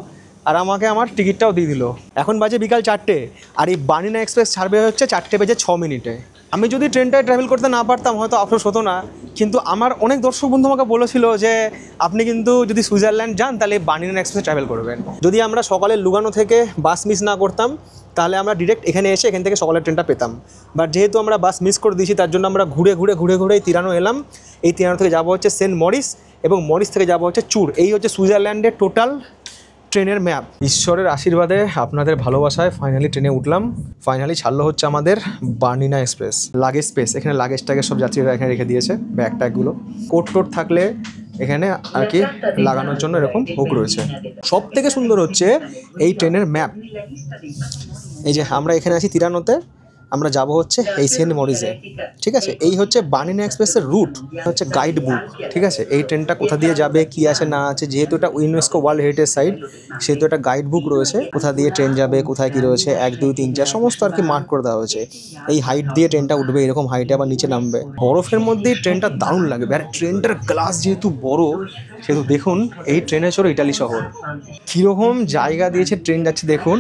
আর আমাকে আমার টিকিটটাও দিয়ে দিল। এখন বাজে বিকাল 4টে, আর এই বার্নিনা এক্সপ্রেস ছাড়বে হচ্ছে 4:06। আমি যদি ট্রেনটায় ট্রাভেল করতে না পারতাম হয়তো আফসোস হতো না, কিন্তু আমার অনেক দর্শক বন্ধু আমাকে বলেছিল যে আপনি কিন্তু যদি সুইজারল্যান্ড যান তাহলে বার্নিনা এক্সপ্রেসে ট্রাভেল করবেন। যদি আমরা সকালে লুগানো থেকে বাস মিস না করতাম, তাহলে আমরা ডিরেক্ট এখানে এসে এখান থেকে সকালের ট্রেনটা পেতাম। বাট যেহেতু আমরা বাস মিস করে দিয়েছি, তার জন্য আমরা ঘুরে ঘুরে তিরানো এলাম। এই তিরানো থেকে যাবো হচ্ছে সেন্ট মরিস, এবং মরিস থেকে যাবো হচ্ছে চুর। এই হচ্ছে সুইজারল্যান্ডের টোটাল ট্রেনের ম্যাপ। ঈশ্বরের আশীর্বাদে, আপনাদের ভালোবাসায় ফাইনালি ট্রেনে উঠলাম। ফাইনালি ছাড়লো হচ্ছে আমাদের বার্নিনা এক্সপ্রেস। লাগেজ স্পেস, এখানে লাগেজ টাগেজ সব যাত্রীরা এখানে রেখে দিয়েছে, ব্যাগ ট্যাগগুলো। কোট টোট থাকলে এখানে আর কি লাগানোর জন্য এরকম হুক রয়েছে। সব থেকে সুন্দর হচ্ছে এই ট্রেনের ম্যাপ। এই যে আমরা এখানে আছি তিরানোতে, আমরা যাব হচ্ছে এই সেন্ট মরিসে, ঠিক আছে। এই হচ্ছে বার্নিনা এক্সপ্রেসের রুট, হচ্ছে গাইড বুক, ঠিক আছে। এই ট্রেনটা কোথা দিয়ে যাবে, কি আছে না আছে, যেহেতু এটা ইউনেস্কো ওয়ার্ল্ড হেরিটেজ সাইট, সেহেতু একটা গাইড বুক রয়েছে, কোথা দিয়ে ট্রেন যাবে, কোথায় কী রয়েছে, 1 2 3 4 সমস্ত আর কি মার্ক করে দেওয়া হয়েছে। এই হাইট দিয়ে ট্রেনটা উঠবে, এরকম হাইটে আবার নিচে নামবে। বরফের মধ্যেই ট্রেনটা দারুণ লাগবে। আর ট্রেনটার গ্লাস যেহেতু বড়, সেহেতু দেখুন এই ট্রেনে চড়ো ইটালি শহর, কীরকম জায়গা দিয়েছে ট্রেন যাচ্ছে দেখুন।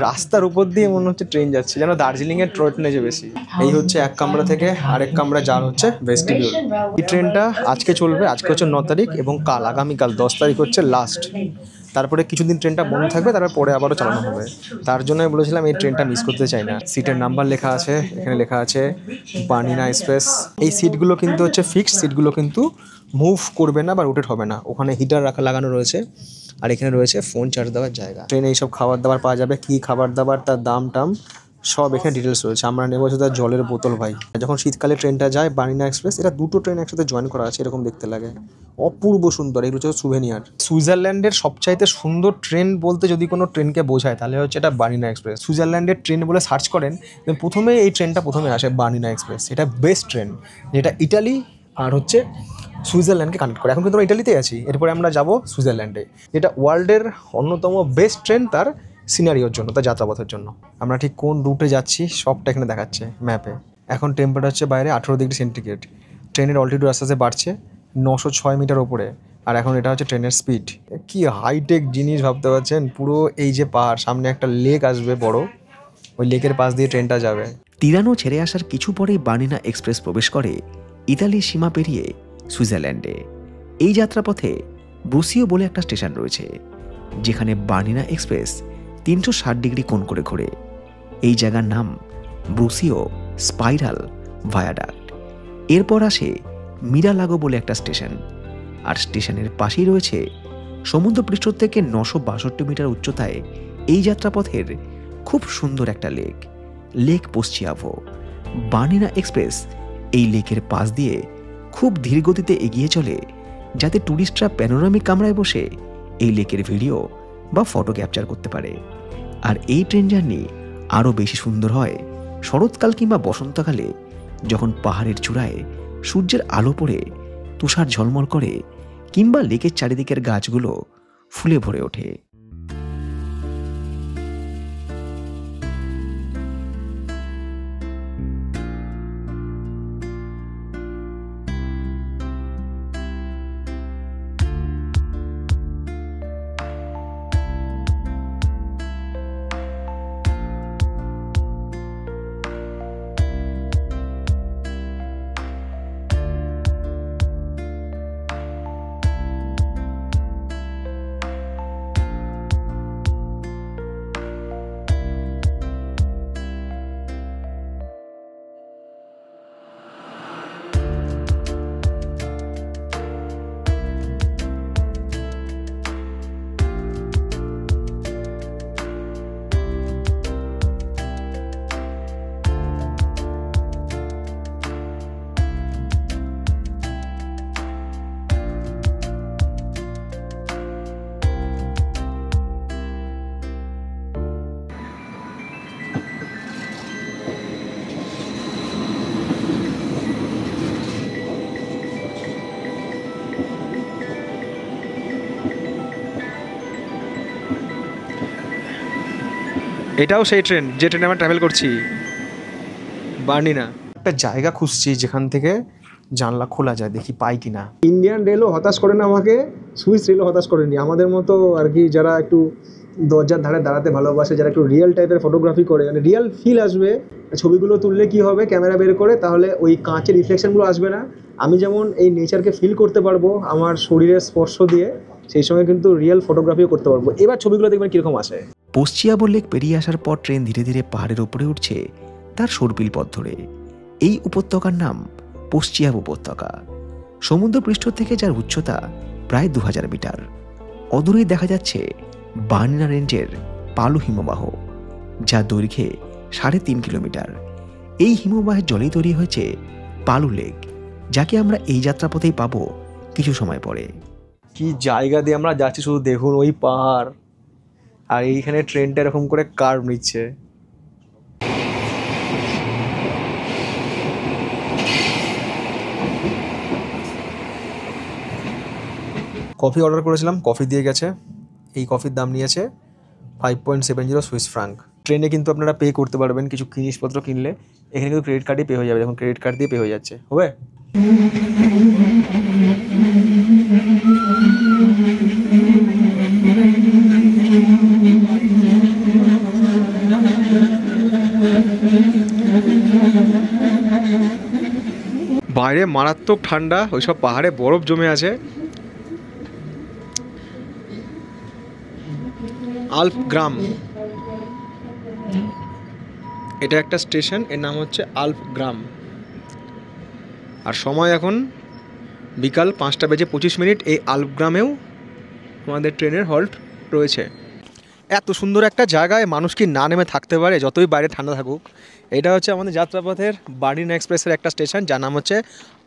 রাস্তার উপর দিয়ে মনে হচ্ছে ট্রেন যাচ্ছে, যেন দার্জিলিংয়ের ওয়েট নিয়েছে বেশি। এই হচ্ছে এক কামরা থেকে আরেক কামরা যার হচ্ছে ভেস্টিবিউল। এই ট্রেনটা আজকে চলবে, আজকে হচ্ছে 9 তারিখ এবং আগামীকাল 10 তারিখ হচ্ছে লাস্ট। তারপরে কিছুদিন ট্রেনটা বন্ধ থাকবে, তারপরে আবারও চালানো হবে। তার জন্য আমি বলেছিলাম এই ট্রেনটা মিস করতে চাই না। সিটের নাম্বার লেখা আছে, এখানে লেখা আছে বার্নিনা এক্সপ্রেস। এই সিটগুলো কিন্তু হচ্ছে ফিক্সড, সিটগুলো কিন্তু মুভ করবে না বা রোটেট হবে না। ওখানে হিটার লাগানো রয়েছে, আর এখানে রয়েছে ফোন চার্জ দেওয়ার জায়গা। ট্রেনে এইসব খাবার দাবার পাওয়া যাবে, কী খাবার দাবার, তার দাম টাম সব এখানে ডিটেলস রয়েছে। আমরা নেবো তার জলের বোতল ভাই। যখন শীতকালে ট্রেনটা যায় বার্নিনা এক্সপ্রেস, এটা দুটো ট্রেন একসাথে জয়েন করা আছে, এরকম দেখতে লাগে, অপূর্ব সুন্দর। এগুলো হচ্ছে সুভেনিয়ার। সুইজারল্যান্ডের সবচাইতে সুন্দর ট্রেন বলতে যদি কোনো ট্রেনকে বোঝায় তাহলে হচ্ছে এটা বার্নিনা এক্সপ্রেস। সুইজারল্যান্ডের ট্রেন বলে সার্চ করেন, প্রথমে এই ট্রেনটা প্রথমে আসে বার্নিনা এক্সপ্রেস। এটা বেস্ট ট্রেন, যেটা ইটালি আর হচ্ছে সুইজারল্যান্ডকে কানেক্ট করে। এখন কিন্তু আমরা ইটালিতেই আছি, এরপরে আমরা যাব সুইজারল্যান্ডে, যেটা ওয়ার্ল্ডের অন্যতম বেস্ট ট্রেন তার সিনারিওর জন্য, তার যাত্রাপথের জন্য। আমরা ঠিক কোন রুটে যাচ্ছি সবটা এখানে দেখাচ্ছে ম্যাপে। এখন টেম্পারেচার হচ্ছে বাইরে 18 ডিগ্রি সেন্টিগ্রেড। ট্রেনের অল্টিটিউড আস্তে আস্তে বাড়ছে 906 মিটার ওপরে, আর এখন এটা হচ্ছে ট্রেনের স্পিড। কি হাইটেক জিনিস ভাবতে পারছেন। পুরো এই যে পাহাড়, সামনে একটা লেক আসবে বড়, ওই লেকের পাশ দিয়ে ট্রেনটা যাবে। তিরানো ছেড়ে আসার কিছু পরেই বার্নিনা এক্সপ্রেস প্রবেশ করে ইতালির সীমা পেরিয়ে সুইজারল্যান্ডে। এই যাত্রাপথে ব্রুসিও বলে একটা স্টেশন রয়েছে, যেখানে বার্নিনা এক্সপ্রেস 360 ডিগ্রি কোণ করে ঘোরে। এই জায়গার নাম ব্রুসিও স্পাইরাল ভায়াডাক্ট। এরপর আসে মিরালাগো বলে একটা স্টেশন, আর স্টেশনের পাশেই রয়েছে সমুদ্রপৃষ্ঠ থেকে 962 মিটার উচ্চতায় এই যাত্রাপথের খুব সুন্দর একটা লেক পোস্চিয়াভো। বার্নিনা এক্সপ্রেস এই লেকের পাশ দিয়ে খুব ধীর গতিতে এগিয়ে চলে, যাতে ট্যুরিস্টরা প্যানোরামিক কামরায় বসে এই লেকের ভিডিও বা ফটো ক্যাপচার করতে পারে। আর এই ট্রেন জার্নি আরও বেশি সুন্দর হয় শরৎকাল কিংবা বসন্তকালে, যখন পাহাড়ের চূড়ায় সূর্যের আলো পড়ে তুষার ঝলমল করে, কিংবা লেকের চারিদিকের গাছগুলো ফুলে ভরে ওঠে। এটাও সেই ট্রেন যে ট্রেনে আমরা ট্রাভেল করছি, বার্নিনা। একটা জায়গা খুঁজছি যেখান থেকে জানলা খোলা যায়, দেখি পাই কিনা। ইন্ডিয়ান রেলও হতাশ করে না আমাকে, সুইস রেলও হতাশ করেনি। আমাদের মতো আর কি, যারা একটু দরজার ধারে দাঁড়াতে ভালোবাসে, যারা একটু রিয়েল টাইপের ফটোগ্রাফি করে, মানে রিয়েল ফিল আসবে ছবিগুলো তুললে। কি হবে, ক্যামেরা বের করে তাহলে ওই কাঁচের রিফ্লেকশনগুলো আসবে না। আমি যেমন এই নেচারকে ফিল করতে পারবো আমার শরীরের স্পর্শ দিয়ে, সেই সঙ্গে কিন্তু রিয়েল ফটোগ্রাফিও করতে পারবো। এবার ছবিগুলো দেখবেন কীরকম আসে। পোস্চিয়াভো লেক পেরিয়ে আসার পর ট্রেন ধীরে ধীরে পাহাড়ের উপরে উঠছে তার সর্পিল পথ ধরে। এই উপত্যকার নাম পোস্চিয়াভো উপত্যকা। সমুদ্রপৃষ্ঠ থেকে যার উচ্চতা প্রায় 2000 মিটার। অদূরেই দেখা যাচ্ছে বার্নিনা রেঞ্জের পালু হিমবাহ, যা দৈর্ঘ্যে 3.5 কিলোমিটার। এই হিমবাহের জলেই তৈরি হয়েছে পালু লেক, যাকে আমরা এই যাত্রাপথেই পাবো কিছু সময় পরে। কি জায়গা দিয়ে আমরা যাচ্ছি শুধু দেখুন, ওই পাহাড়, আর এইখানে ট্রেনটা এরকম করে কার্ভ নিচ্ছে। কফি অর্ডার করেছিলাম, কফি দিয়ে গেছে। এই কফির দাম নিয়েছে 5.70 সুইস ফ্রাঙ্ক। ট্রেনে কিন্তু আপনারা পে করতে পারবেন কিছু জিনিসপত্র কিনলে, এখানে কিন্তু ক্রেডিট কার্ডে পে হয়ে যাবে। দেখুন ক্রেডিট কার্ড দিয়ে পে হয়ে যাচ্ছে, হবে। মারাত্মক ঠান্ডা, ওইসব পাহাড়ে বরফ জমে আছে। আল্প গ্রাম, এটা একটা স্টেশন, এর নাম হচ্ছে আল্প গ্রাম। আর সময় এখন বিকাল 5:25। এই আল্প গ্রামেও আমাদের ট্রেনের হল্ট রয়েছে। এত সুন্দর একটা জায়গায় মানুষ কি না নেমে থাকতে পারে যতই বাইরে ঠান্ডা থাকুক? এটা হচ্ছে আমাদের যাত্রাপথের বার্লিনা এক্সপ্রেসের একটা স্টেশন, যার নাম হচ্ছে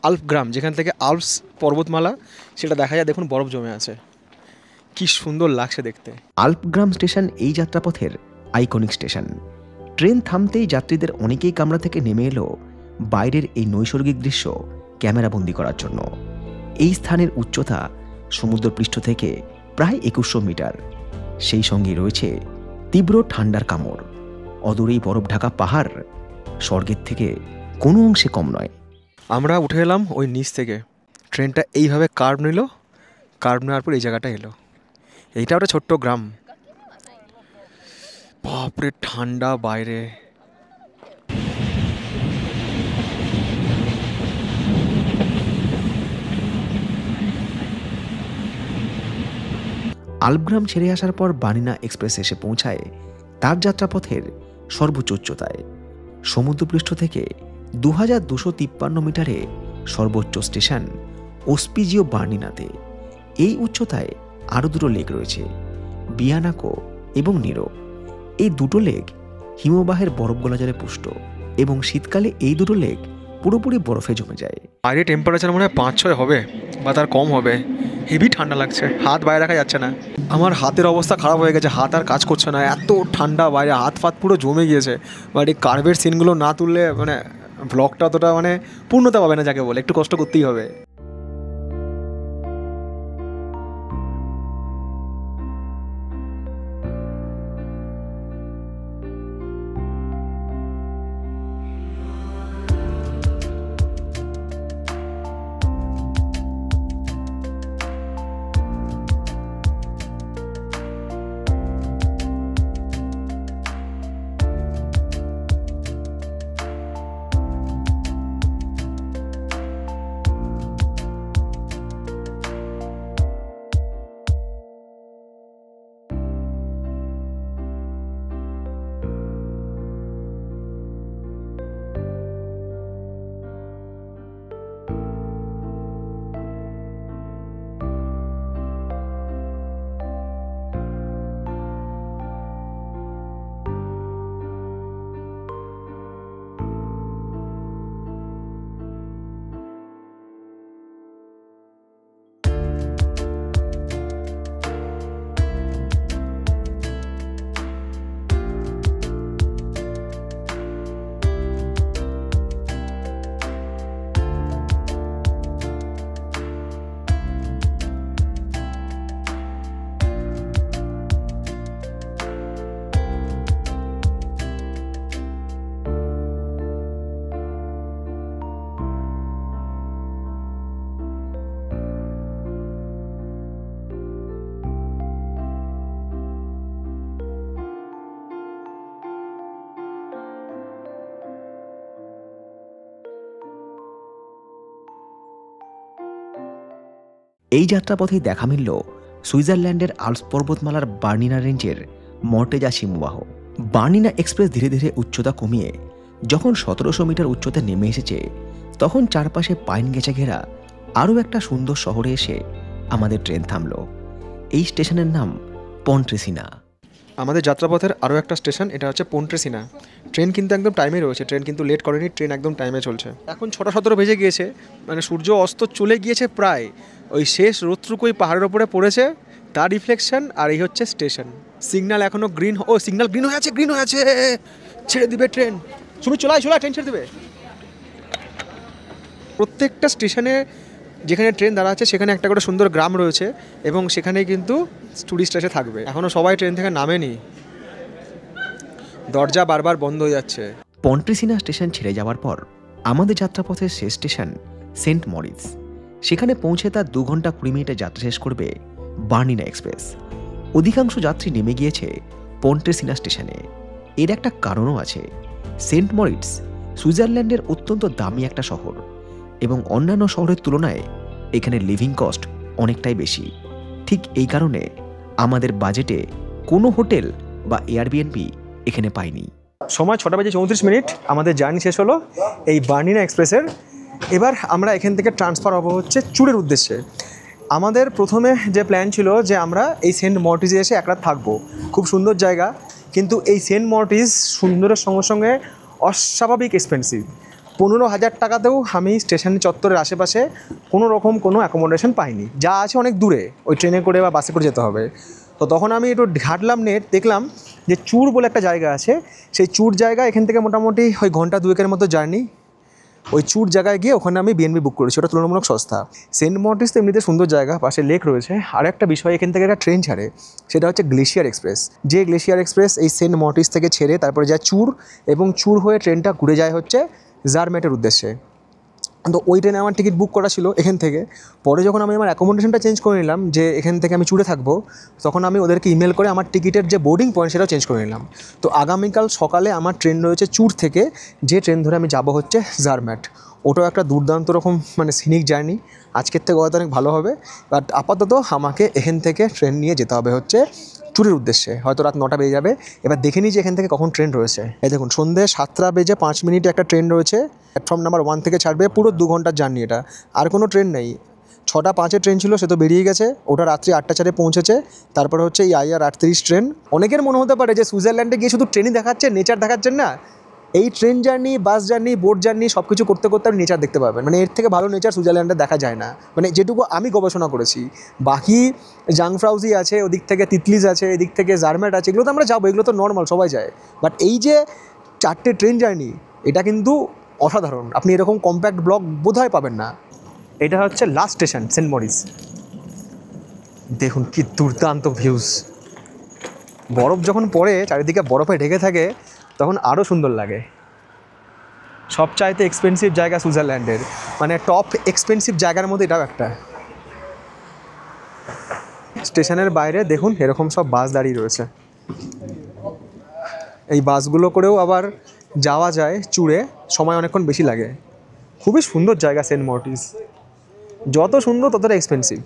আল্প গ্রাম, যেখান থেকে আল্পস পর্বতমালা সেটা দেখা যায়। দেখুন বরফ জমে আছে, কি সুন্দর লাগছে দেখতে। আল্পগ্রাম স্টেশন এই যাত্রাপথের আইকনিক স্টেশন। ট্রেন থামতেই যাত্রীদের অনেকেই কামরা থেকে নেমে এলো বাইরের এই নৈসর্গিক দৃশ্য ক্যামেরাবন্দি করার জন্য। এই স্থানের উচ্চতা সমুদ্রপৃষ্ঠ থেকে প্রায় 2100 মিটার। সেই সঙ্গে রয়েছে তীব্র ঠান্ডার কামড়। অদূরেই বরফ ঢাকা পাহাড় স্বর্গের থেকে কোনো অংশে কম নয়। আমরা উঠে এলাম ওই নিচ থেকে, ট্রেনটা এইভাবে কার্ভ নিল, কার্ভ নেওয়ার পর এই জায়গাটা এলো। এইটা একটা ছোট্ট গ্রাম। বাপরে ঠান্ডা বাইরে। আল্পগ্রাম ছেড়ে আসার পর বার্লিনা এক্সপ্রেস এসে পৌঁছায় তার যাত্রাপথের সর্বোচ্চ উচ্চতায়। সমুদ্রপৃষ্ঠ থেকে 2253 মিটারে সর্বোচ্চ স্টেশন ওস্পিজিও বার্লিনাতে। এই উচ্চতায় আরও দুটো লেক রয়েছে, বিয়ানাকো এবং নিরো। এই দুটো লেক হিমবাহের বরফ গলা জলে পুষ্ট এবং শীতকালে এই দুটো লেক পুরোপুরি বরফে জমে যায়। বাইরে টেম্পারেচার মনে হয় 5-6 হবে বা তার কম হবে। হেভি ঠান্ডা লাগছে, হাত বাইরে রাখা যাচ্ছে না। আমার হাতের অবস্থা খারাপ হয়ে গেছে, হাত আর কাজ করছে না, এত ঠান্ডা বাইরে, হাত ফাত পুরো জমে গিয়েছে। বাট এই কার্ভের সিনগুলো না তুললে মানে ব্লগটা অতটা মানে পূর্ণতা পাবে না, যাকে বলে একটু কষ্ট করতেই হবে। এই যাত্রাপথেই দেখা মিলল সুইজারল্যান্ডের আল্পস পর্বতমালার বার্লিনা রেঞ্জের মর্টেজা হিমবাহ। বার্লিনা এক্সপ্রেস ধীরে ধীরে উচ্চতা কমিয়ে যখন 1700 মিটার উচ্চতায় নেমে এসেছে, তখন চারপাশে পাইন গেছে ঘেরা আরও একটা সুন্দর শহরে এসে আমাদের ট্রেন থামল। এই স্টেশনের নাম পন্ট্রেসিনা। আমাদের যাত্রাপথের আরও একটা স্টেশন, এটা হচ্ছে পন্ট্রেসিনা। ট্রেন কিন্তু একদম টাইমে রয়েছে, ট্রেন কিন্তু লেট করেনি, ট্রেন একদম টাইমে চলছে। এখন 6:17 বেজে গিয়েছে, মানে সূর্য অস্ত চলে গিয়েছে প্রায়। ওই শেষ রোদ্রুকু ওই পাহাড়ের ওপরে পড়েছে, তার রিফ্লেকশন। আর এই হচ্ছে স্টেশন। সিগন্যাল এখনও গ্রিন, ও সিগন্যাল গ্রিন হয়ে আছে, গ্রিন হয়ে আছে, ছেড়ে দিবে ট্রেন। তুমি চলাই ট্রেন ছেড়ে দেবে। প্রত্যেকটা স্টেশনে যেখানে ট্রেন দাঁড়া আছে সেখানে একটা করে সুন্দর গ্রাম রয়েছে এবং সেখানেই কিন্তু টুরিস্ট এসে থাকবে। এখনও সবাই ট্রেন থেকে নামেনি, দরজা বারবার বন্ধ হয়ে যাচ্ছে। পন্ট্রেসিনা স্টেশন ছেড়ে যাওয়ার পর আমাদের যাত্রাপথের শেষ স্টেশন সেন্ট মরিটস। সেখানে পৌঁছে তার 2 ঘন্টা 20 মিনিটে যাত্রা শেষ করবে বার্লিনা এক্সপ্রেস। অধিকাংশ যাত্রী নেমে গিয়েছে পন্ট্রেসিনা স্টেশনে। এর একটা কারণও আছে। সেন্ট মরিটস সুইজারল্যান্ডের অত্যন্ত দামি একটা শহর। এবং অন্যান্য শহরের তুলনায় এখানে লিভিং কস্ট অনেকটাই বেশি। ঠিক এই কারণে আমাদের বাজেটে কোনো হোটেল বা এয়ারবিএনবি এখানে পাইনি। সময় 6:34 আমাদের জার্নি শেষ হলো এই বার্নিনা এক্সপ্রেসের। এবার আমরা এখান থেকে ট্রান্সফার হবো হচ্ছে চুরের উদ্দেশ্যে। আমাদের প্রথমে যে প্ল্যান ছিল যে আমরা এই সেন্ট মর্টিজে এসে এক রাত থাকবো, খুব সুন্দর জায়গা, কিন্তু এই সেন্ট মর্টিজ সুন্দরের সঙ্গে সঙ্গে অস্বাভাবিক এক্সপেন্সিভ। 15,000 টাকাতেও আমি স্টেশন চত্বরের আশেপাশে কোনো রকম কোনো অ্যাকোমোডেশন পাইনি, যা আছে অনেক দূরে, ওই ট্রেনে করে বা বাসে করে যেতে হবে। তো তখন আমি একটু ঘাটলাম নেট, দেখলাম যে চুর বলে একটা জায়গা আছে। সেই চুর জায়গা এখান থেকে মোটামুটি ওই ঘন্টা 2-এর মতো জার্নি। ওই চুর জায়গায় গিয়ে ওখানে আমি বিএনবি বুক করেছি, ওটা তুলনামূলক সস্তা। সেন্ট মর্টিস তো এমনিতে সুন্দর জায়গা, পাশে লেক রয়েছে। আর একটা বিষয়, এখান থেকে একটা ট্রেন ছাড়ে, সেটা হচ্ছে গ্লেশিয়ার এক্সপ্রেস। যে গ্লেশিয়ার এক্সপ্রেস এই সেন্ট মর্টিস থেকে ছেড়ে তারপরে যায় চুর, এবং চুর হয়ে ট্রেনটা ঘুরে যায় হচ্ছে জারম্যাটের উদ্দেশ্যে। তো ওই ট্রেনে আমার টিকিট বুক করা ছিল এখান থেকে। পরে যখন আমি আমার অ্যাকোমোডেশনটা চেঞ্জ করে নিলাম, যে এখান থেকে আমি চুরে থাকবো, তখন আমি ওদেরকে ইমেল করে আমার টিকিটের যে বোর্ডিং পয়েন্ট সেটাও চেঞ্জ করে নিলাম। তো আগামীকাল সকালে আমার ট্রেন রয়েছে চুর থেকে, যে ট্রেন ধরে আমি যাব হচ্ছে জারম্যাট। ওটাও একটা দুর্দান্ত রকম মানে সিনিক জার্নি, আজকের থেকে হয়তো অনেক ভালো হবে। বাট আপাতত আমাকে এখান থেকে ট্রেন নিয়ে যেতে হবে হচ্ছে চুরের উদ্দেশ্যে, হয়তো রাত 9টা বেজে যাবে। এবার দেখে নিই যে এখান থেকে কখন ট্রেন রয়েছে। এই দেখুন, সন্ধ্যে 7:05 একটা ট্রেন রয়েছে, প্ল্যাটফর্ম নাম্বার 1 থেকে ছাড়বে। পুরো 2 ঘন্টার জার্নি এটা, আর কোনো ট্রেন নেই। 6:05 ট্রেন ছিল, সে তো বেরিয়ে গেছে, ওটা রাত্রি 8:04 পৌঁছেছে। তারপরে হচ্ছে এই IR38 ট্রেন। অনেকের মনে হতে পারে যে সুইজারল্যান্ডে গিয়ে শুধু ট্রেনই দেখাচ্ছে, নেচার দেখাচ্ছেন না। এই train journey, bus journey, boat journey সব কিছু করতে করতে আপনি নেচার দেখতে পাবেন। মানে এর থেকে ভালো নেচার সুইজারল্যান্ডে দেখা যায় না, মানে যেটুকু আমি গবেষণা করেছি। বাকি জাংফ্রাউজি আছে, ওদিক থেকে তিতলিজ আছে, এদিক থেকে জারম্যাট আছে, এগুলো তো আমরা যাবো, এগুলো তো নর্মাল, সবাই যায়। বাট এই যে 4টে ট্রেন জার্নি, এটা কিন্তু অসাধারণ। আপনি এরকম কম্প্যাক্ট ব্লগ বোধহয় পাবেন না। এটা হচ্ছে লাস্ট স্টেশন সেন্ট মরিস। দেখুন কি দুর্দান্ত ভিউজ। বরফ যখন পড়ে, চারিদিকে বরফে ঢেকে থাকে, তখন আরও সুন্দর লাগে। সবচাইতে এক্সপেন্সিভ জায়গা সুইজারল্যান্ডের, মানে টপ এক্সপেন্সিভ জায়গার মধ্যে এটাও একটা। স্টেশনের বাইরে দেখুন এরকম সব বাস দাঁড়িয়ে রয়েছে। এই বাসগুলো করেও আবার যাওয়া যায় চুড়ে, সময় অনেকক্ষণ বেশি লাগে। খুবই সুন্দর জায়গা সেন্ট মর্টিস, যত সুন্দর ততটা এক্সপেন্সিভ।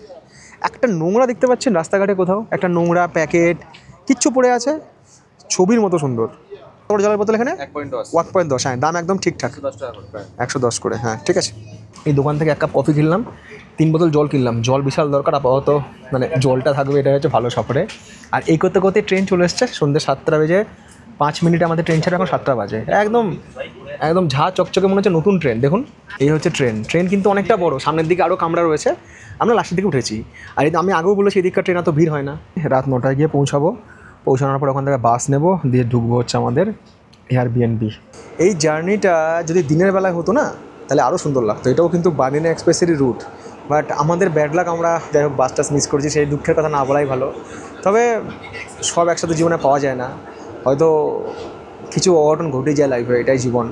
একটা নোংরা দেখতে পাচ্ছেন রাস্তাঘাটে, কোথাও একটা নোংরা প্যাকেট কিচ্ছু পড়ে আছে, ছবির মতো সুন্দর। তোমার জলের বোতল এখানে 1.10, হ্যাঁ, দাম একদম ঠিকঠাক, 110 করে, হ্যাঁ ঠিক আছে। এই দোকান থেকে 1 কাপ কফি কিনলাম, 3 বোতল জল কিনলাম। জল বিশাল দরকার আপাতত, মানে জলটা থাকবে, এটা হচ্ছে ভালো সফরে। আর এই করতে করতে ট্রেন চলে এসছে, সন্ধ্যে 7:05 আমাদের ট্রেন ছাড়া, এখন 7টা বাজে। একদম একদম ঝা চকচকে মনে হচ্ছে নতুন ট্রেন। দেখুন এই হচ্ছে ট্রেন। ট্রেন কিন্তু অনেকটা বড়, সামনের দিকে আরও কামরা রয়েছে। আমরা লাস্টের দিকে উঠেছি। আর আমি আগেও বলেছি এদিককার ট্রেন এত ভিড় হয় না। রাত 9টায় গিয়ে পৌঁছাবো, পৌঁছানোর পর ওখান থেকে বাস নেব, দিয়ে ঢুকবো হচ্ছে আমাদের এয়ারবিএনবি। এই জার্নিটা যদি দিনের বেলায় হতো না, তাহলে আরও সুন্দর লাগতো। এটাও কিন্তু বার্নিনা এক্সপ্রেসেরই রুট, বাট আমাদের ব্যাড লাক, আমরা যাই হোক বাস টাস মিস করেছি, সেই দুঃখের কথা না বলাই ভালো। তবে সব একসাথে জীবনে পাওয়া যায় না, হয়তো কিছু অঘটন ঘটে যায় লাইফে, এটাই জীবন।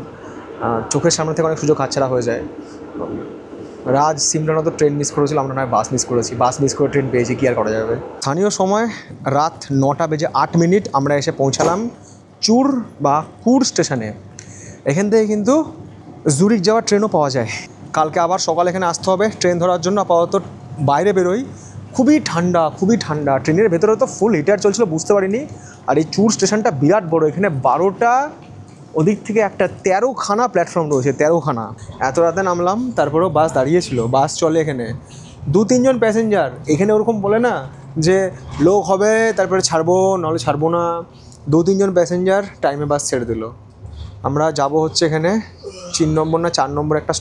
চোখের সামনে থেকে অনেক সুযোগ হাতছাড়া হয়ে যায়। রাজ সিমরানও তো ট্রেন মিস করেছিল, আমরা নয় বাস মিস করেছি। বাস মিস করে ট্রেন পেয়েছি, কী আর করা যাবে। স্থানীয় সময় রাত 9:08 আমরা এসে পৌঁছালাম চুর বা কুর স্টেশনে। এখান থেকে কিন্তু জুরিক যাওয়ার ট্রেনও পাওয়া যায়। কালকে আবার সকালে এখানে আসতে হবে ট্রেন ধরার জন্য। আপাতত বাইরে বেরোই, খুবই ঠান্ডা, খুবই ঠান্ডা। ট্রেনের ভেতরে তো ফুল হিটার চলছিল, বুঝতে পারিনি। আর এই চুর স্টেশনটা বিরাট বড়, এখানে 12টা, ওদিক থেকে একটা 13খানা প্ল্যাটফর্ম রয়েছে, 13খানা। এত রাতে নামলাম, তারপরেও বাস দাঁড়িয়েছিল। বাস চলে এখানে, 2-3 জন প্যাসেঞ্জার। এখানে ওরকম বলে না যে লোক হবে তারপরে ছাড়বো, নাহলে ছাড়বো না। 2-3 জন প্যাসেঞ্জার, টাইমে বাস ছেড়ে দিল। আমরা যাব হচ্ছে এখানে 3 নম্বর না 4 নম্বর একটা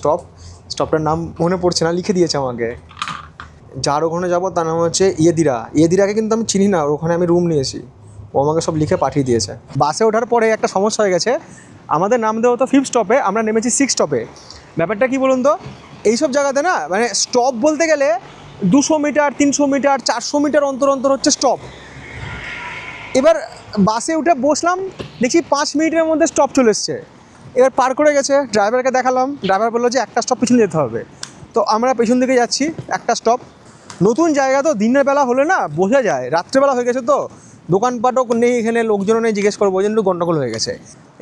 স্টপটার নাম মনে পড়ছে না, লিখে দিয়েছে আমাকে। যার ওখানে যাবো তার নাম হচ্ছে ইয়েদিরাকে কিন্তু আমি চিনি না, ওখানে আমি রুম নিয়েছি, ও আমাকে সব লিখে পাঠিয়ে দিয়েছে। বাসে ওঠার পরে একটা সমস্যা হয়ে গেছে, আমাদের নামতে হতো 5th স্টপে, আমরা নেমেছি 6 স্টপে। ব্যাপারটা কী বলুন তো, এইসব জায়গাতে না মানে স্টপ বলতে গেলে 200 মিটার, 300 মিটার, 400 মিটার অন্তর অন্তর হচ্ছে স্টপ। এবার বাসে উঠে বসলাম, দেখি 5 মিনিটের মধ্যে স্টপ চলে এসছে। এবার পার করে গেছে, ড্রাইভারকে দেখালাম, ড্রাইভার বললো যে একটা স্টপ পিছনে যেতে হবে। তো আমরা পেছন দিকে যাচ্ছি, একটা স্টপ। নতুন জায়গা তো, দিনের বেলা হলে না বোঝা যায়, রাত্রেবেলা হয়ে গেছে তো, দোকানপাটও নেই এখানে, লোকজনও নেই, জিজ্ঞেস করবো, ওই জন্য একটু গন্ডগোল হয়ে গেছে।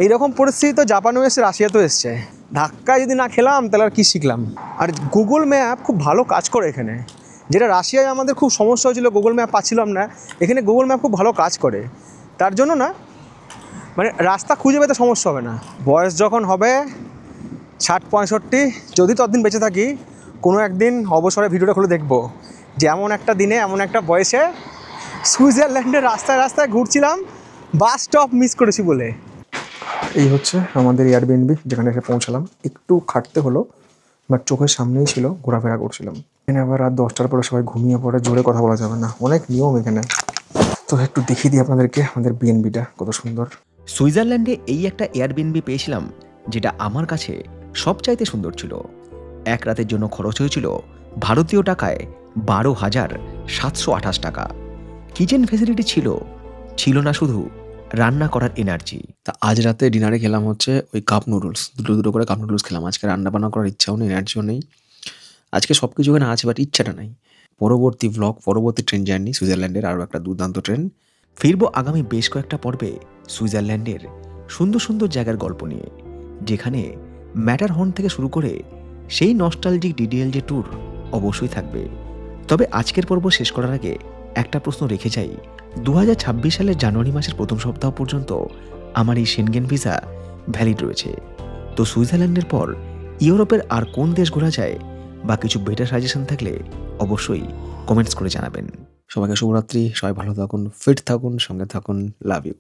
এইরকম পরিস্থিতি তো জাপানেও এসে রাশিয়াতেও এসছে। ধাক্কা যদি না খেলাম তাহলে আর কী শিখলাম। আর গুগল ম্যাপ খুব ভালো কাজ করে এখানে, যেটা রাশিয়ায় আমাদের খুব সমস্যা হয়েছিল, গুগল ম্যাপ পাচ্ছিলাম না। এখানে গুগল ম্যাপ খুব ভালো কাজ করে, তার জন্য না মানে রাস্তা খুঁজে পেতে সমস্যা হবে না। বয়স যখন হবে 60-65, যদি ততদিন বেঁচে থাকি, কোনো একদিন অবসরে ভিডিওটা খুলে দেখবো যে এমন একটা দিনে এমন একটা বয়সে সুইজারল্যান্ডের রাস্তায় রাস্তায় ঘুরছিলাম, বাস স্টপ মিস করেছি বলে। এই হচ্ছে আমাদের এয়ারবিএনবি, যেখানে এসে পৌঁছালাম। একটু খাটতে হলো, বাট চোখের সামনেই ছিল, ঘোরাফেরা করছিলাম। এখানে আবার রাত 10টার পরে সবাই ঘুমিয়ে পড়ে, জোরে কথা বলা যাবে না, অনেক নিয়ম এখানে। তো একটু দেখিয়ে দিই আপনাদেরকে আমাদের বিএনবিটা কত সুন্দর। সুইজারল্যান্ডে এই একটা এয়ারবিএনবি পেয়েছিলাম যেটা আমার কাছে সবচাইতে সুন্দর ছিল। এক রাতের জন্য খরচ হয়েছিল ভারতীয় টাকায় 12,728 টাকা। কিচেন ফেসিলিটি ছিল না শুধু রান্না করার এনার্জি। তা আজ রাতে ডিনারে খেলাম হচ্ছে ওই কাপ নুডলস, দুটো করে কাপ নুডলস খেলাম। আজকে রান্না বান্না করার ইচ্ছাও নেই, এনার্জিও নেই। আজকে সব কিছু এখানে আছে, বাট ইচ্ছাটা নাই। পরবর্তী ব্লগ, পরবর্তী ট্রেন জার্নি, সুইজারল্যান্ডের আরও একটা দুর্দান্ত ট্রেন। ফিরবো আগামী বেশ কয়েকটা পর্বে সুইজারল্যান্ডের সুন্দর সুন্দর জায়গার গল্প নিয়ে, যেখানে ম্যাটারহর্ন থেকে শুরু করে সেই নস্টালজিক ডিডিএল যে ট্যুর অবশ্যই থাকবে। তবে আজকের পর্ব শেষ করার আগে একটা প্রশ্ন রেখে যাই। 2026 সালের জানুয়ারি মাসের প্রথম সপ্তাহ পর্যন্ত আমার এই সেনগেন ভিসা ভ্যালিড রয়েছে। তো সুইজারল্যান্ডের পর ইউরোপের আর কোন দেশ ঘোরা যায় বা কিছু বেটার সাজেশন থাকলে অবশ্যই কমেন্টস করে জানাবেন। সবাইকে শুভরাত্রি, সবাই ভালো থাকুন, ফিট থাকুন, সঙ্গে থাকুন। Love you.